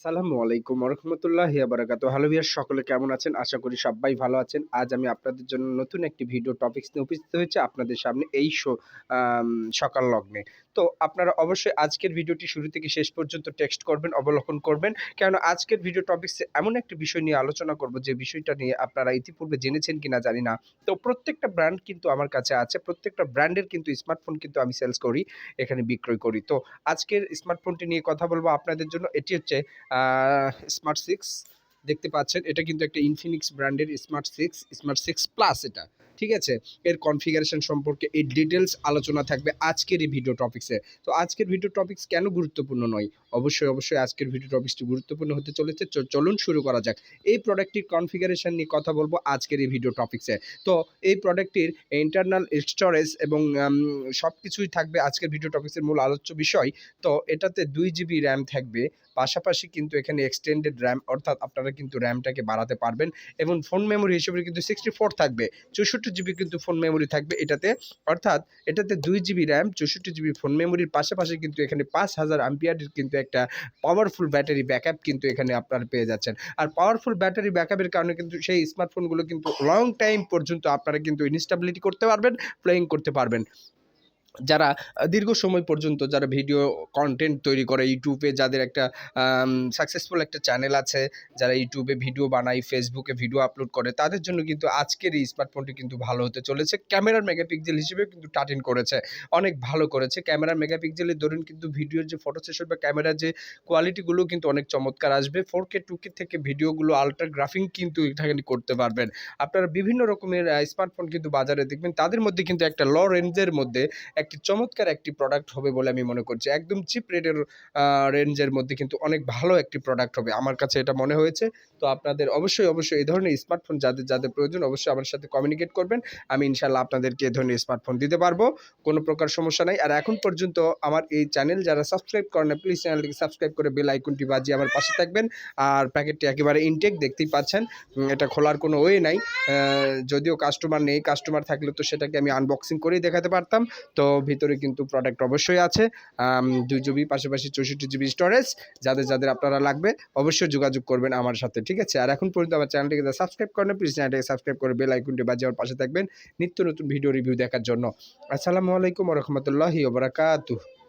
আসসালামু আলাইকুম ওরহমতুল্লাহি বারাকাতুহু। হ্যালো ভিউয়ার্স, সকলে কেমন আছেন? আশা করি সবাই ভালো আছেন। আজ আমি আপনাদের জন্য নতুন একটি ভিডিও টপিকস নিয়ে উপস্থিত হয়েছি আপনাদের সামনে এই আম সকাল লগ্নে। তো আপনারা অবশ্যই আজকের ভিডিওটি শুরু থেকে শেষ পর্যন্ত টেক্সট করবেন, অবলোকন করবেন। কেননা আজকের ভিডিও টপিকসে এমন একটি বিষয় নিয়ে আলোচনা করব যে বিষয়টা নিয়ে আপনারা ইতিপূর্বে জেনেছেন কিনা জানি না। তো প্রত্যেকটা ব্র্যান্ড কিন্তু আমার কাছে আছে। প্রত্যেকটা ব্র্যান্ডের কিন্তু স্মার্টফোন কিন্তু আমি সেলস করি, এখানে বিক্রয় করি। তো আজকের স্মার্টফোনটি নিয়ে কথা বলব আপনাদের জন্য। এটি হচ্ছে স্মার্ট 6 দেখতে পাচ্ছেন। এটা কিন্তু একটা ইনফিনিক্স ব্র্যান্ডের স্মার্ট 6 প্লাস এটা। ঠিক আছে? এর কনফিগারেশন সম্পর্কে এই ডিটেইলস আলোচনা থাকবে আজকের এই ভিডিও টপিক্সে। তো আজকের ভিডিও টপিক্স কেন গুরুত্বপূর্ণ নয়? অবশ্যই আজকের ভিডিও টপিক্সটি গুরুত্বপূর্ণ হতে চলেছে। চলুন শুরু করা যাক। এই প্রোডাক্টটির কনফিগারেশন নিয়ে কথা বলব আজকের এই ভিডিও টপিক্সে। তো এই প্রোডাক্টটির ইন্টারনাল স্টোরেজ এবং সবকিছুই থাকবে আজকের ভিডিও টপিক্সের মূল আলোচ্য বিষয়। তো এটাতে 2 জিবি র্যাম থাকবে। পাশাপাশি কিন্তু এখানে এক্সটেন্ডেড র্যাম, অর্থাৎ আপনারা কিন্তু র্যামটাকে বাড়াতে পারবেন এবং ফোন মেমোরি হিসেবে কিন্তু 64 থাকবে। 64 জিবি কিন্তু ফোন মেমোরি থাকবে এটাতে। অর্থাৎ এটাতে 2 জিবি র্যাম, 64 জিবি ফোন মেমোরির পাশাপাশি কিন্তু এখানে 5000 অ্যাম্পিয়ারের কিন্তু একটা পাওয়ারফুল ব্যাটারি ব্যাকআপ কিন্তু এখানে আপনারা পেয়ে যাচ্ছেন। আর পাওয়ারফুল ব্যাটারি ব্যাকআপের কারণে কিন্তু সেই স্মার্টফোনগুলো কিন্তু লং টাইম পর্যন্ত আপনারা কিন্তু ইনস্টেবিলিটি করতে পারবেন, প্লেয়িং করতে পারবেন। যারা দীর্ঘ সময় পর্যন্ত যারা ভিডিও কনটেন্ট তৈরি করে ইউটিউবে, যাদের একটা সাকসেসফুল একটা চ্যানেল আছে, যারা ইউটিউবে ভিডিও বানায়, ফেসবুকে ভিডিও আপলোড করে, তাদের জন্য কিন্তু আজকের এই স্মার্টফোনটি কিন্তু ভালো হতে চলেছে। ক্যামেরার মেগাপিক্সেল হিসেবেও কিন্তু 13 করেছে, অনেক ভালো করেছে। ক্যামেরার মেগাপিক্সেলের দরুন কিন্তু ভিডিওর যে ফটো সেশন বা ক্যামেরার যে কোয়ালিটিগুলো কিন্তু অনেক চমৎকার আসবে। 4K 2K থেকে ভিডিওগুলো আল্ট্রা গ্রাফিং কিন্তু এখানে করতে পারবেন। আপনারা বিভিন্ন রকমের স্মার্টফোন কিন্তু বাজারে দেখবেন, তাদের মধ্যে কিন্তু একটা লো রেঞ্জের মধ্যে একটি চমৎকার একটি প্রোডাক্ট হবে বলে আমি মনে করছি। একদম চিপ রেটের রেঞ্জের মধ্যে কিন্তু অনেক ভালো একটি প্রোডাক্ট হবে। আমার কাছে এটা মনে হয়েছে। তো আপনাদের অবশ্যই এই ধরনের স্মার্টফোন যাদের প্রয়োজন অবশ্যই আমার সাথে কমিউনিকেট করবেন। আমি ইনশাআল্লাহ আপনাদেরকে এ ধরনের স্মার্টফোন দিতে পারবো। কোনো প্রকার সমস্যা নাই। আর এখন পর্যন্ত আমার এই চ্যানেল যারা সাবস্ক্রাইব করেন না, প্লিজ চ্যানেলটিকে সাবস্ক্রাইব করে বেল আইকনটি বাজিয়ে আমার পাশে থাকবেন। আর প্যাকেটটি একেবারে ইনটেক দেখতেই পাচ্ছেন। এটা খোলার কোনো ওয়ে নাই। যদিও কাস্টমার নেই, কাস্টমার থাকলে তো সেটাকে আমি আনবক্সিং করেই দেখাতে পারতাম। তো ভিতরে কিন্তু প্রোডাক্ট অবশ্যই আছে। 2 জিবি পাশাপাশি 64 জিবি স্টোরেজ। যাদের আপনারা লাগবে অবশ্যই যোগাযোগ করবেন আমার সাথে। ঠিক আছে? আর এখন পর্যন্ত আমার চ্যানেলটিকে যারা সাবস্ক্রাইব করেন না, প্লিজ চ্যানেলটিকে সাবস্ক্রাইব করে বেল আইকনটি বাজিয়ে আমার পাশে থাকবেন নিত্য নতুন ভিডিও রিভিউ দেখার জন্য। আসসালামু আলাইকুম ওয়া রাহমাতুল্লাহি ওয়া বারাকাতুহু।